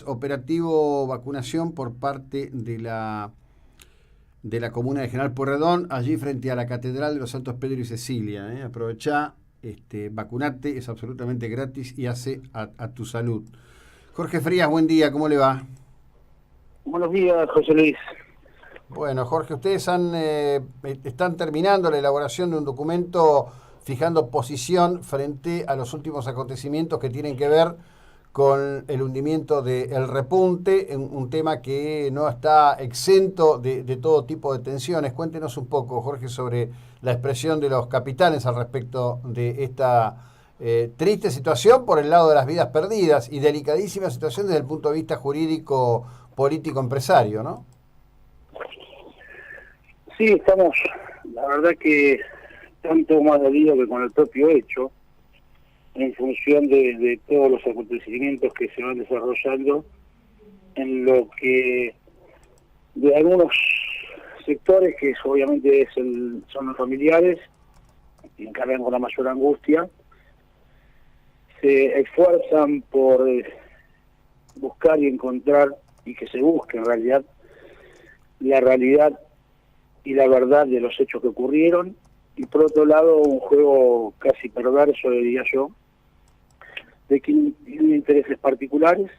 operativo vacunación por parte de la comuna de General Pueyrredón, allí frente a la Catedral de los Santos Pedro y Cecilia. Aprovechá, vacunate, es absolutamente gratis y hace a tu salud. Jorge Frías, buen día, ¿cómo le va? Buenos días, José Luis. Bueno, Jorge, ustedes están terminando la elaboración de un documento fijando posición frente a los últimos acontecimientos que tienen que ver con el hundimiento del Repunte, un tema que no está exento de todo tipo de tensiones. Cuéntenos un poco, Jorge, sobre la expresión de los capitanes al respecto de esta triste situación por el lado de las vidas perdidas y delicadísima situación desde el punto de vista jurídico, político, empresario, ¿no? Sí, estamos, la verdad que tanto más dolido que con el propio hecho, en función de todos los acontecimientos que se van desarrollando, en lo que de algunos sectores, que obviamente son los familiares, que encargan con la mayor angustia, se esfuerzan por buscar y encontrar, y que se busque en realidad, la realidad y la verdad de los hechos que ocurrieron, y por otro lado un juego casi perverso, diría yo, de que tienen intereses particulares.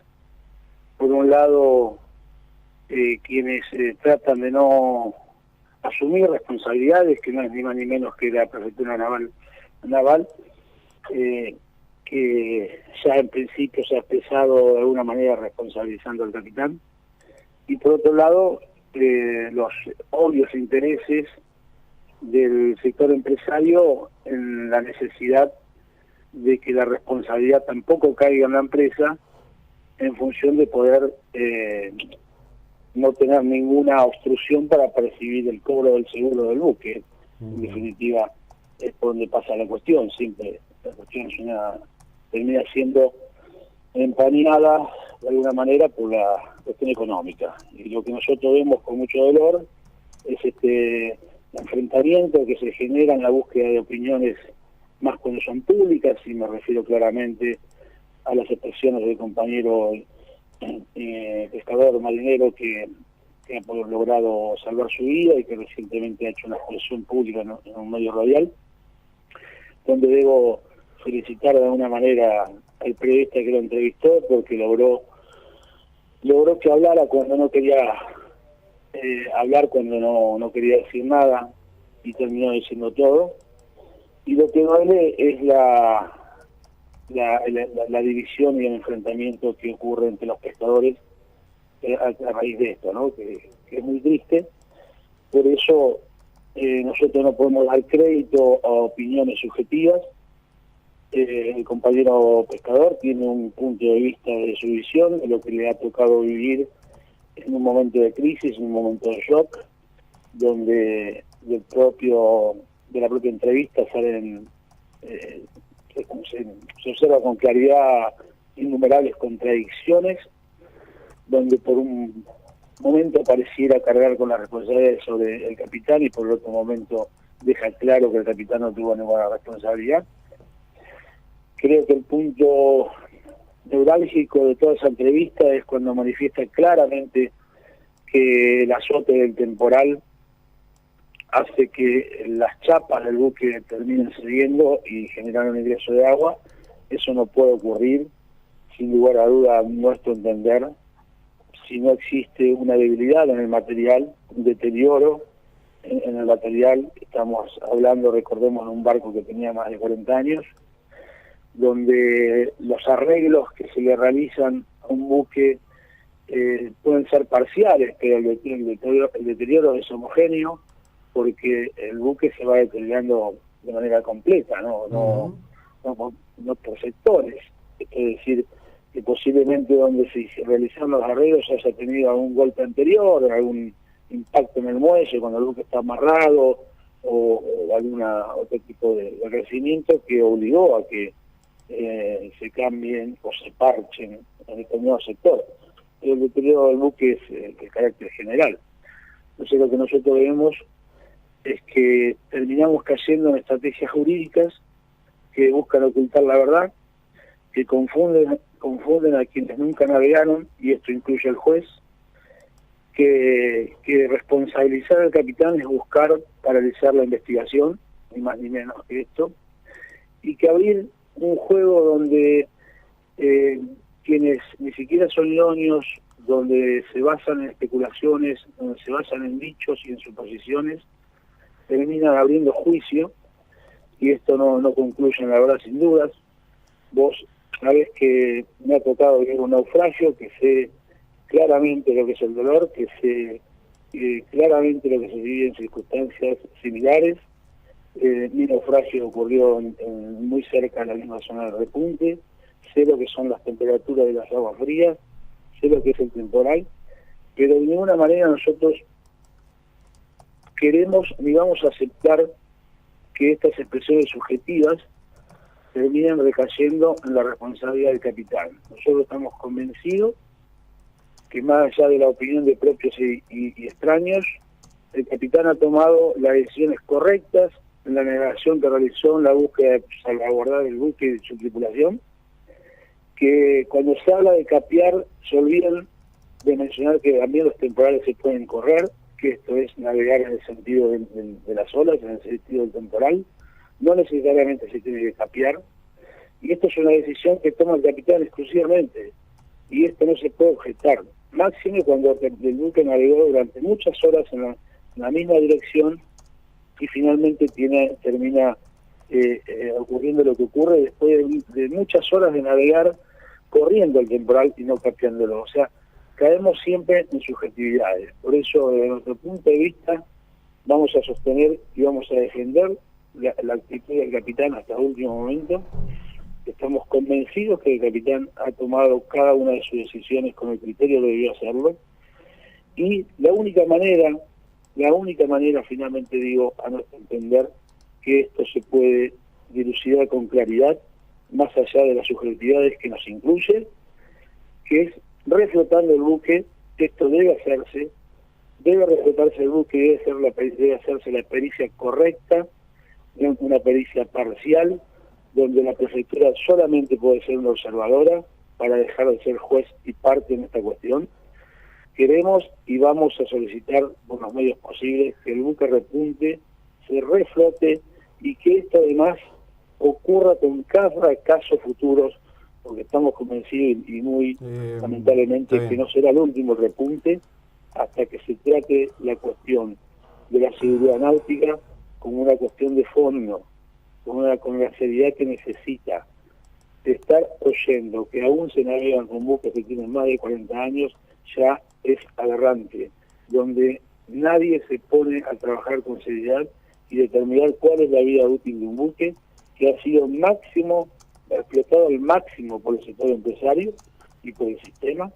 Por un lado, quienes tratan de no asumir responsabilidades, que no es ni más ni menos que la prefectura naval, que ya en principio se ha expresado de alguna manera responsabilizando al capitán, y por otro lado los obvios intereses del sector empresario en la necesidad de que la responsabilidad tampoco caiga en la empresa, en función de poder no tener ninguna obstrucción para percibir el cobro del seguro del buque. En definitiva, es por donde pasa la cuestión. Siempre la cuestión termina siendo empañada de alguna manera por la cuestión económica. Y lo que nosotros vemos con mucho dolor es el enfrentamiento que se genera en la búsqueda de opiniones, más cuando son públicas, y me refiero claramente a las expresiones del compañero pescador marinero que ha logrado salvar su vida y que recientemente ha hecho una expresión pública en un medio radial, donde debo felicitar de alguna manera al periodista que lo entrevistó, porque logró que hablara cuando no quería hablar, cuando no quería decir nada, y terminó diciendo todo. Y lo que duele es la división y el enfrentamiento que ocurre entre los pescadores a raíz de esto, ¿no? Que es muy triste. Por eso nosotros no podemos dar crédito a opiniones subjetivas. El compañero pescador tiene un punto de vista de su visión, de lo que le ha tocado vivir en un momento de crisis, en un momento de shock, donde de la propia entrevista salen, se observa con claridad innumerables contradicciones, donde por un momento pareciera cargar con la responsabilidad sobre el capitán, y por el otro momento deja claro que el capitán no tuvo ninguna responsabilidad. Creo que el punto neurálgico de toda esa entrevista es cuando manifiesta claramente que el azote del temporal hace que las chapas del buque terminen cediendo y generar un ingreso de agua. Eso no puede ocurrir, sin lugar a duda, a nuestro entender, si no existe una debilidad en el material, un deterioro en el material. Estamos hablando, recordemos, de un barco que tenía más de 40 años, donde los arreglos que se le realizan a un buque pueden ser parciales, pero el deterioro es homogéneo, porque el buque se va deteriorando de manera completa, no por sectores. Es decir, que posiblemente donde se realizaron los arreglos haya tenido algún golpe anterior, algún impacto en el muelle cuando el buque está amarrado, o otro tipo de crecimiento que obligó a que se cambien o se parchen en determinado sector. El deterioro del buque es de carácter general. Entonces lo que nosotros vemos es que terminamos cayendo en estrategias jurídicas que buscan ocultar la verdad, que confunden confunden a quienes nunca navegaron, y esto incluye al juez, que responsabilizar al capitán es buscar paralizar la investigación, ni más ni menos que esto, y que abrir un juego donde quienes ni siquiera son idóneos, donde se basan en especulaciones, donde se basan en dichos y en suposiciones, terminan abriendo juicio, y esto no concluye en la verdad sin dudas. Vos sabés que me ha tocado vivir un naufragio, que sé claramente lo que es el dolor, que sé claramente lo que se vive en circunstancias similares. Mi naufragio ocurrió muy cerca de la misma zona del repunte, sé lo que son las temperaturas de las aguas frías, sé lo que es el temporal, pero de ninguna manera nosotros queremos ni vamos a aceptar que estas expresiones subjetivas terminen recayendo en la responsabilidad del capitán. Nosotros estamos convencidos que más allá de la opinión de propios y extraños, el capitán ha tomado las decisiones correctas en la navegación que realizó en la búsqueda de salvaguardar el buque y su tripulación, que cuando se habla de capear se olvidan de mencionar que también los temporales se pueden correr, que esto es navegar en el sentido de las olas, en el sentido del temporal, no necesariamente se tiene que capear, y esto es una decisión que toma el capitán exclusivamente, y esto no se puede objetar, máximo cuando el buque navegó durante muchas horas en la misma dirección y finalmente termina ocurriendo lo que ocurre después de muchas horas de navegar corriendo el temporal y no capeándolo. O sea, caemos siempre en subjetividades. Por eso, desde nuestro punto de vista, vamos a sostener y vamos a defender la actitud del capitán hasta el último momento. Estamos convencidos que el capitán ha tomado cada una de sus decisiones con el criterio que debió hacerlo. Y la única manera, finalmente digo, a nuestro entender, que esto se puede dilucidar con claridad, más allá de las subjetividades que nos incluye, que es reflotando el buque. Esto debe hacerse, debe reflotarse el buque, debe hacerse la pericia correcta, una pericia parcial, donde la prefectura solamente puede ser una observadora para dejar de ser juez y parte en esta cuestión. Queremos y vamos a solicitar por los medios posibles que el buque repunte, se reflote y que esto además ocurra con cada caso futuros, porque estamos convencidos y muy lamentablemente que no será el último repunte hasta que se trate la cuestión de la seguridad náutica como una cuestión de fondo, con la seriedad que necesita. De estar oyendo que aún se navegan con buques que tienen más de 40 años ya es aberrante, donde nadie se pone a trabajar con seriedad y determinar cuál es la vida útil de un buque que ha sido explotado al máximo por el sector empresario y por el sistema,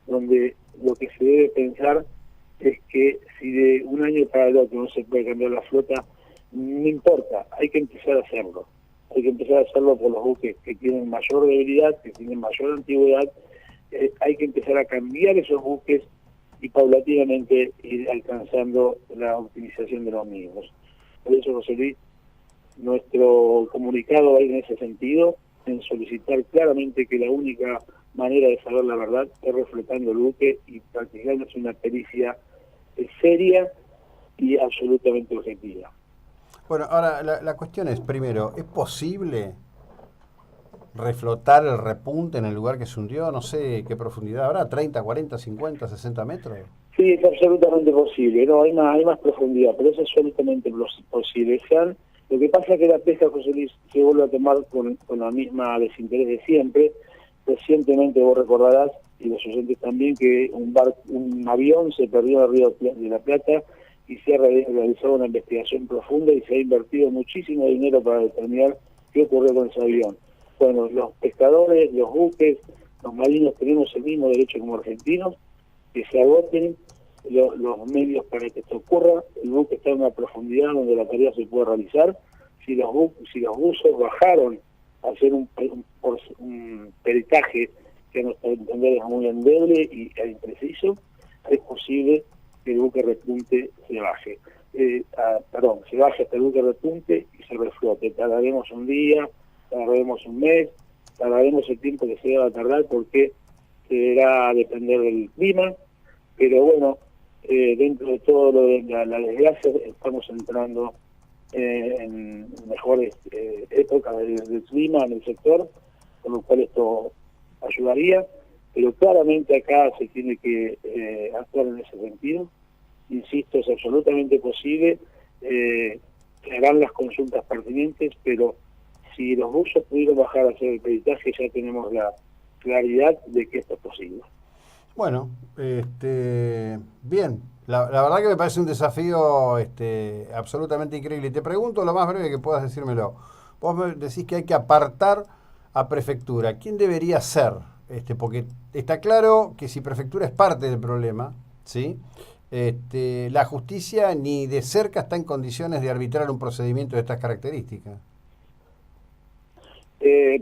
donde lo que se debe pensar es que si de un año para el otro no se puede cambiar la flota, no importa, hay que empezar a hacerlo. Hay que empezar a hacerlo por los buques que tienen mayor debilidad, que tienen mayor antigüedad. Hay que empezar a cambiar esos buques y paulatinamente ir alcanzando la optimización de los mismos. Por eso, José Luis, nuestro comunicado va en ese sentido, en solicitar claramente que la única manera de saber la verdad es reflotando el buque y practicando una pericia seria y absolutamente objetiva. Bueno, ahora la cuestión es, primero, ¿es posible reflotar el repunte en el lugar que se hundió? No sé qué profundidad habrá, 30, 40, 50, 60 metros. Sí, es absolutamente posible, no hay más profundidad, pero es absolutamente posible. Lo que pasa es que la pesca, José Luis, se vuelve a tomar con la misma desinterés de siempre. Recientemente vos recordarás, y los oyentes también, que un avión se perdió en el Río de la Plata y se ha realizado una investigación profunda y se ha invertido muchísimo dinero para determinar qué ocurrió con ese avión. Bueno, los pescadores, los buques, los marinos tenemos el mismo derecho como argentinos, que se agoten los medios para que esto ocurra. El buque está en una profundidad donde la tarea se puede realizar. Si los buzos bajaron a hacer un peritaje que a nuestro entender es muy endeble e impreciso, es posible que el buque repunte se baje. Se baje hasta el buque repunte y se reflote. Tardaremos un día, tardaremos un mes, tardaremos el tiempo que se deba tardar porque deberá depender del clima, pero bueno, dentro de todo lo de la desgracia estamos entrando en mejores épocas del clima en el sector, con lo cual esto ayudaría, pero claramente acá se tiene que actuar en ese sentido. Insisto, es absolutamente posible, se harán las consultas pertinentes, pero si los buzos pudieron bajar a hacer el peritaje, ya tenemos la claridad de que esto es posible. Bueno, bien. La verdad que me parece un desafío absolutamente increíble. Y te pregunto lo más breve que puedas decírmelo. Vos me decís que hay que apartar a prefectura. ¿Quién debería ser? Porque está claro que si prefectura es parte del problema, ¿sí? La justicia ni de cerca está en condiciones de arbitrar un procedimiento de estas características.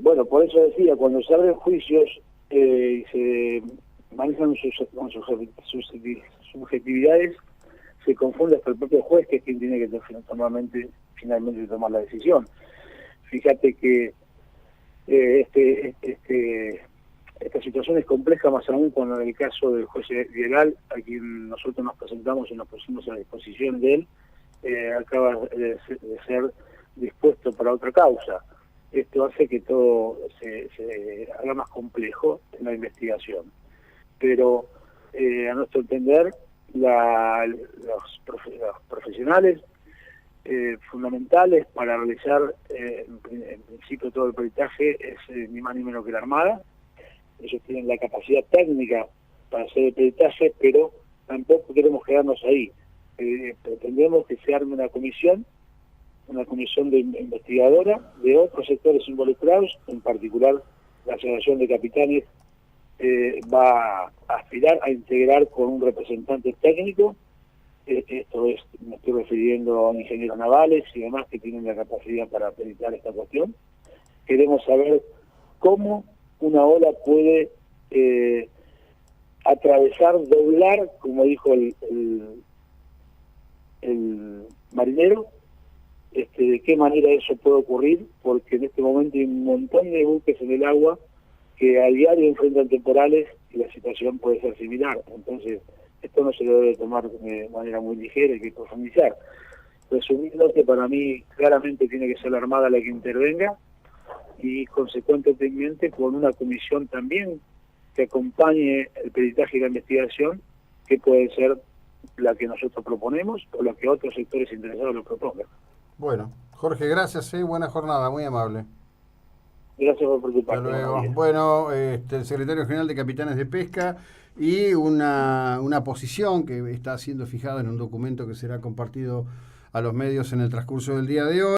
Bueno, por eso decía, cuando se abren juicios y se manejan con sus subjetividades, se confunde hasta el propio juez, que es quien tiene que finalmente tomar la decisión. Fíjate que esta situación es compleja, más aún cuando en el caso del juez Viral, a quien nosotros nos presentamos y nos pusimos a disposición de él, acaba de ser dispuesto para otra causa. Esto hace que todo se haga más complejo en la investigación. Pero a nuestro entender, los profesionales fundamentales para realizar en principio todo el peritaje es ni más ni menos que la Armada. Ellos tienen la capacidad técnica para hacer el peritaje, pero tampoco queremos quedarnos ahí. Pretendemos que se arme una comisión de investigadora de otros sectores involucrados, en particular la Asociación de Capitanes va a aspirar a integrar con un representante técnico, esto es, me estoy refiriendo a ingenieros navales y demás que tienen la capacidad para peritar esta cuestión. Queremos saber cómo una ola puede atravesar, doblar, como dijo el marinero, de qué manera eso puede ocurrir, porque en este momento hay un montón de buques en el agua que a diario enfrentan temporales y la situación puede ser similar. Entonces, esto no se lo debe tomar de manera muy ligera, hay que profundizar. Resumiendo, que para mí claramente tiene que ser la Armada la que intervenga y consecuentemente con una comisión también que acompañe el peritaje y la investigación, que puede ser la que nosotros proponemos o la que otros sectores interesados lo propongan. Bueno, Jorge, gracias, buena jornada, muy amable. Gracias por Hasta preocuparte. luego. Bueno, el secretario general de Capitanes de Pesca y una posición que está siendo fijada en un documento que será compartido a los medios en el transcurso del día de hoy.